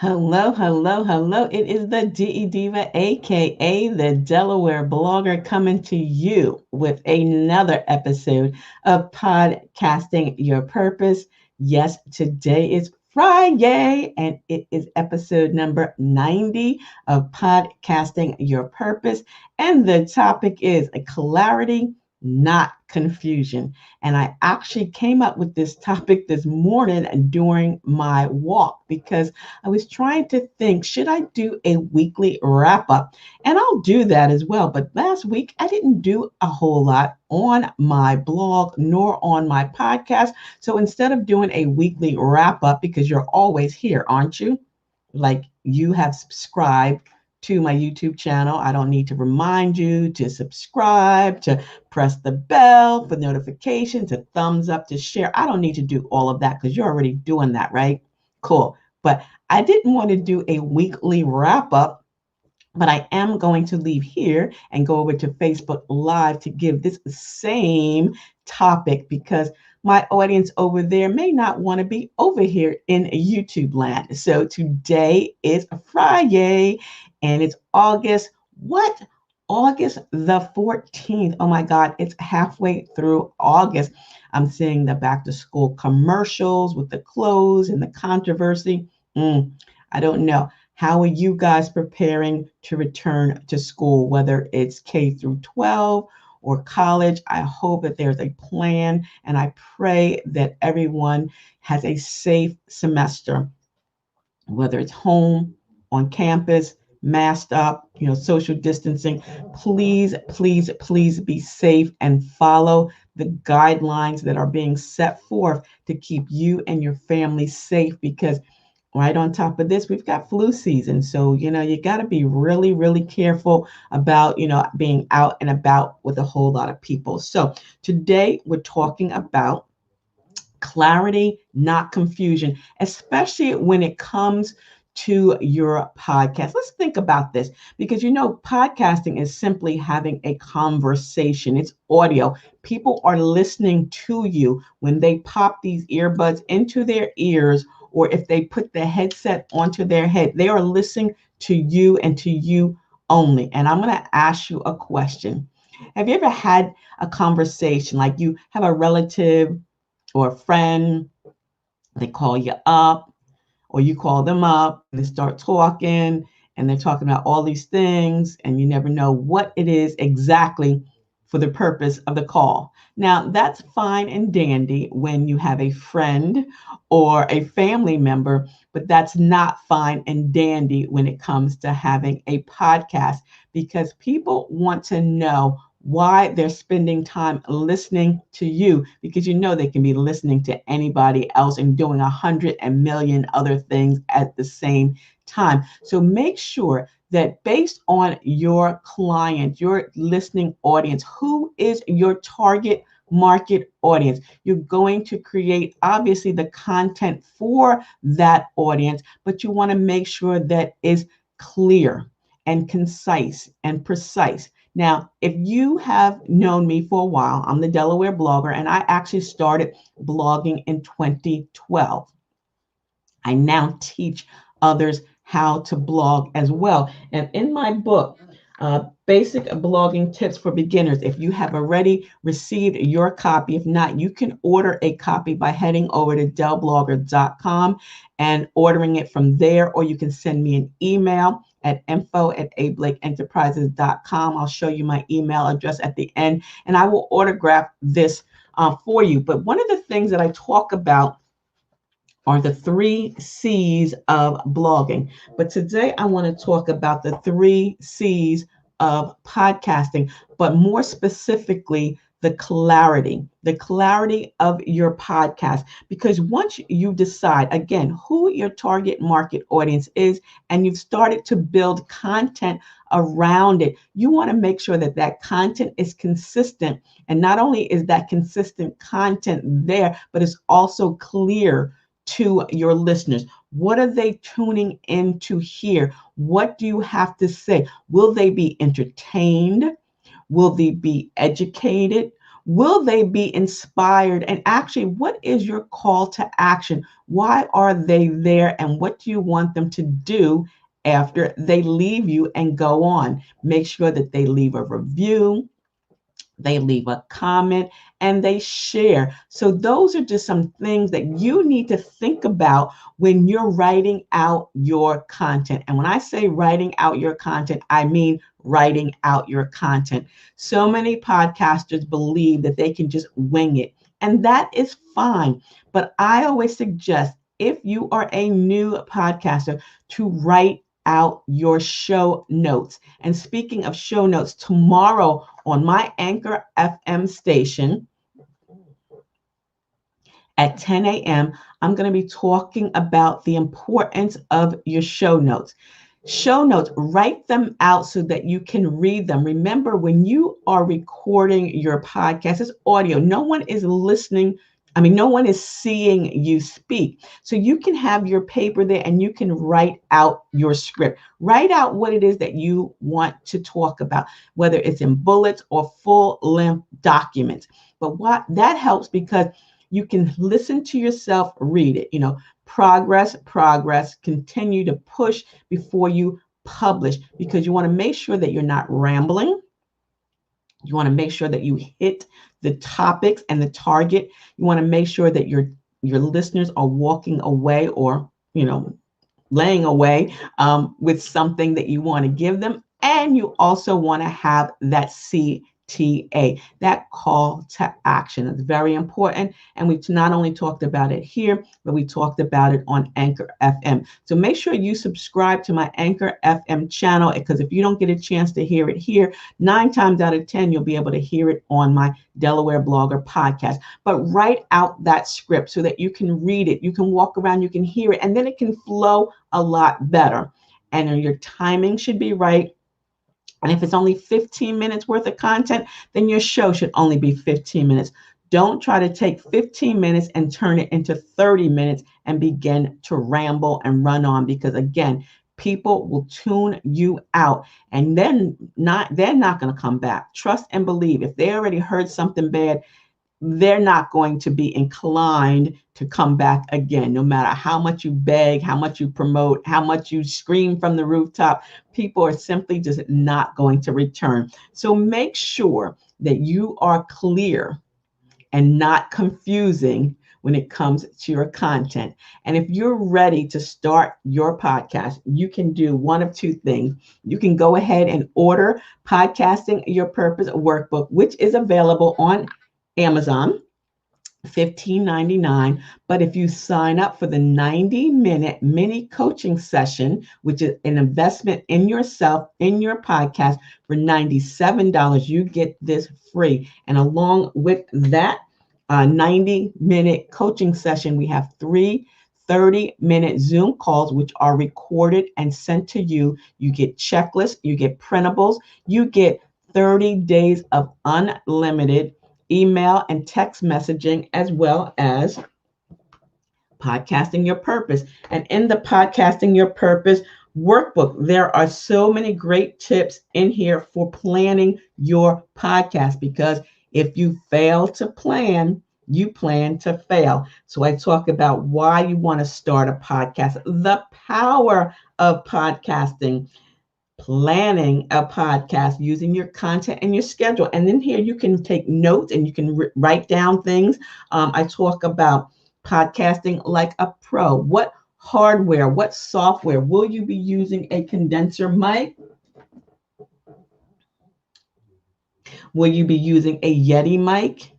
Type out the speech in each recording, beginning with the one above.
Hello, hello, hello. It is the DE Diva, aka the Delaware blogger, coming to you with another episode of Podcasting Your Purpose. Yes, today is Friday, and it is episode number 90 of Podcasting Your Purpose. And the topic is clarity, not confusion. And I actually came up with this topic this morning during my walk because I was trying to think, should I do a weekly wrap up? And I'll do that as well. But last week, I didn't do a whole lot on my blog nor on my podcast. So instead of doing a weekly wrap up, because you're always here, aren't you? Like you have subscribed to my YouTube channel. I don't need to remind you to subscribe, to press the bell for notification, to thumbs up, to share. I don't need to do all of that because you're already doing that, right? Cool. But I didn't want to do a weekly wrap up, but I am going to leave here and go over to Facebook Live to give this same topic because my audience over there may not want to be over here in YouTube land. So today is Friday and it's August. What? August the 14th. Oh my God, it's halfway through August. I'm seeing the back to school commercials with the clothes and the controversy. I don't know. How are you guys preparing to return to school, whether it's K through 12 or college? I hope that there's a plan and I pray that everyone has a safe semester, whether it's home, on campus, masked up, social distancing. Please, please, please be safe and follow the guidelines that are being set forth to keep you and your family safe because right on top of this, we've got flu season. So, you got to be really, really careful about, being out and about with a whole lot of people. So, today we're talking about clarity, not confusion, especially when it comes to your podcast. Let's think about this because podcasting is simply having a conversation. It's audio. People are listening to you when they pop these earbuds into their ears or if they put the headset onto their head. They are listening to you and to you only. And I'm going to ask you a question. Have you ever had a conversation like you have a relative or a friend, they call you up, or you call them up and they start talking and they're talking about all these things and you never know what it is exactly for the purpose of the call. Now, that's fine and dandy when you have a friend or a family member, but that's not fine and dandy when it comes to having a podcast because people want to know why they're spending time listening to you because they can be listening to anybody else and doing 100 million other things at the same time. So make sure that based on your client, your listening audience, who is your target market audience, you're going to create obviously the content for that audience, but you want to make sure that is clear and concise and precise. Now, if you have known me for a while, I'm the Delaware blogger, and I actually started blogging in 2012. I now teach others how to blog as well. And in my book, Basic Blogging Tips for Beginners, if you have already received your copy, if not, you can order a copy by heading over to dellblogger.com and ordering it from there, or you can send me an email at info@ablakeenterprises.com. I'll show you my email address at the end, and I will autograph this for you. But one of the things that I talk about are the 3 C's of blogging. But today I want to talk about the 3 C's of podcasting, but more specifically, the clarity of your podcast. Because once you decide, again, who your target market audience is, and you've started to build content around it, you want to make sure that that content is consistent. And not only is that consistent content there, but it's also clear to your listeners. What are they tuning in to hear? What do you have to say? Will they be entertained? Will they be educated? Will they be inspired? And actually, what is your call to action? Why are they there? And what do you want them to do after they leave you and go on? Make sure that they leave a review, they leave a comment, and they share. So those are just some things that you need to think about when you're writing out your content. And when I say writing out your content, I mean writing out your content. So many podcasters believe that they can just wing it, and that is fine. But I always suggest, if you are a new podcaster, to write out your show notes. And speaking of show notes, tomorrow on my Anchor FM station at 10 a.m., I'm going to be talking about the importance of your show notes. Show notes, write them out so that you can read them. Remember, when you are recording your podcast, it's audio. No one is listening. No one is seeing you speak. So you can have your paper there and you can write out your script. Write out what it is that you want to talk about, whether it's in bullets or full-length documents. But what that helps, because you can listen to yourself read it. Progress, continue to push before you publish, because you want to make sure that you're not rambling. You want to make sure that you hit the topics and the target. You want to make sure that your listeners are walking away, or laying away with something that you want to give them. And you also want to have that CTA, that call to action. It's very important. And we not only talked about it here, but we talked about it on Anchor FM. So make sure you subscribe to my Anchor FM channel, because if you don't get a chance to hear it here, 9 times out of 10, you'll be able to hear it on my Delaware Blogger podcast. But write out that script so that you can read it, you can walk around, you can hear it, and then it can flow a lot better. And your timing should be right. And if it's only 15 minutes worth of content, then your show should only be 15 minutes. Don't try to take 15 minutes and turn it into 30 minutes and begin to ramble and run on, because again, people will tune you out, and then they're not going to come back. Trust and believe. If they already heard something bad, they're not going to be inclined to come back again, no matter how much you beg, how much you promote, how much you scream from the rooftop. People are simply just not going to return. So make sure that you are clear and not confusing when it comes to your content. And if you're ready to start your podcast, you can do one of two things. You can go ahead and order Podcasting Your Purpose Workbook, which is available on Amazon, $15.99. But if you sign up for the 90-minute mini coaching session, which is an investment in yourself, in your podcast, for $97, you get this free. And along with that 90-minute coaching session, we have 3 30-minute Zoom calls, which are recorded and sent to you. You get checklists, you get printables, you get 30 days of unlimited email and text messaging, as well as Podcasting Your Purpose. And in the Podcasting Your Purpose workbook, there are so many great tips in here for planning your podcast, because if you fail to plan, you plan to fail. So I talk about why you want to start a podcast, the power of podcasting, planning a podcast, using your content and your schedule. And then here you can take notes and you can write down things. I talk about podcasting like a pro. What hardware, what software? Will you be using a condenser mic? Will you be using a Yeti mic?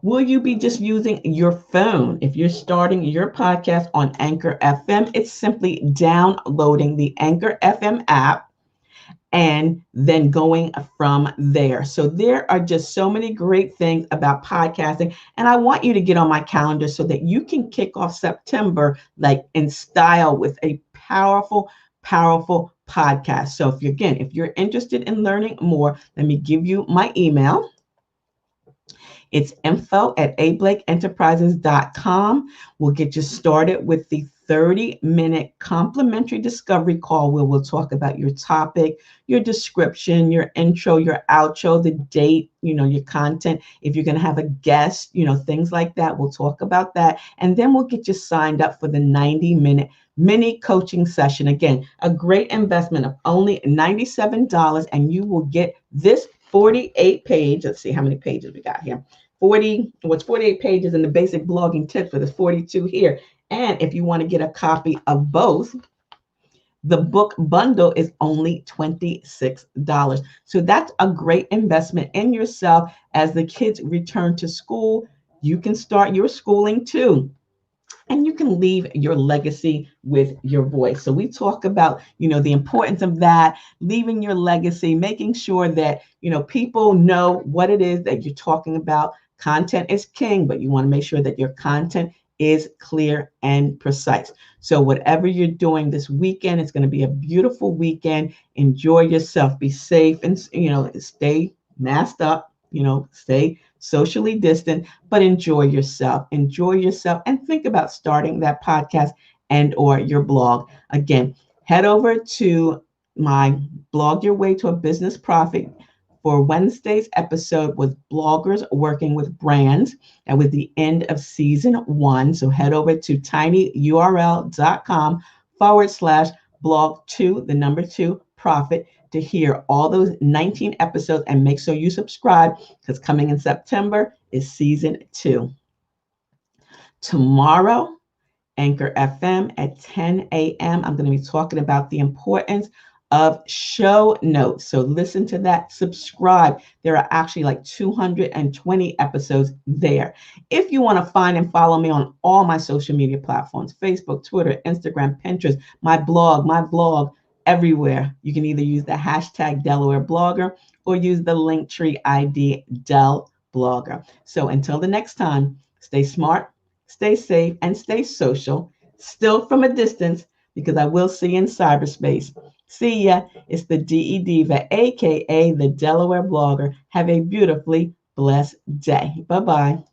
Will you be just using your phone? If you're starting your podcast on Anchor FM, it's simply downloading the Anchor FM app and then going from there. So there are just so many great things about podcasting. And I want you to get on my calendar so that you can kick off September like in style with a powerful podcast. So if you're interested in learning more, let me give you my email. It's info@ablakeenterprises.com. We'll get you started with the 30-minute complimentary discovery call where we'll talk about your topic, your description, your intro, your outro, the date, your content. If you're going to have a guest, things like that, we'll talk about that. And then we'll get you signed up for the 90-minute mini coaching session. Again, a great investment of only $97, and you will get this 48 page. Let's see how many pages we got here. 48 pages in the basic blogging tips, but there's 42 here. And if you want to get a copy of both, the book bundle is only $26. So that's a great investment in yourself. As the kids return to school, you can start your schooling too. And you can leave your legacy with your voice. So we talk about, the importance of that, leaving your legacy, making sure that, people know what it is that you're talking about. Content is king, but you want to make sure that your content is clear and precise. So whatever you're doing this weekend, it's going to be a beautiful weekend. Enjoy yourself, be safe, and, stay masked up, stay socially distant, but enjoy yourself and think about starting that podcast and or your blog. Again, head over to my Blog Your Way to a Business Profit for Wednesday's episode with bloggers working with brands, and with the end of season 1. So head over to tinyurl.com/blog2 profit to hear all those 19 episodes, and make sure you subscribe, because coming in September is season 2. Tomorrow, Anchor FM at 10 a.m., I'm going to be talking about the importance of show notes. So listen to that, subscribe. There are actually like 220 episodes there. If you want to find and follow me on all my social media platforms, Facebook, Twitter, Instagram, Pinterest, my blog, everywhere, you can either use the hashtag Delaware Blogger or use the Linktree ID Del Blogger. So until the next time, stay smart, stay safe, and stay social, still from a distance, because I will see you in cyberspace. See ya. It's the DE Diva, aka the Delaware Blogger. Have a beautifully blessed day. Bye-bye.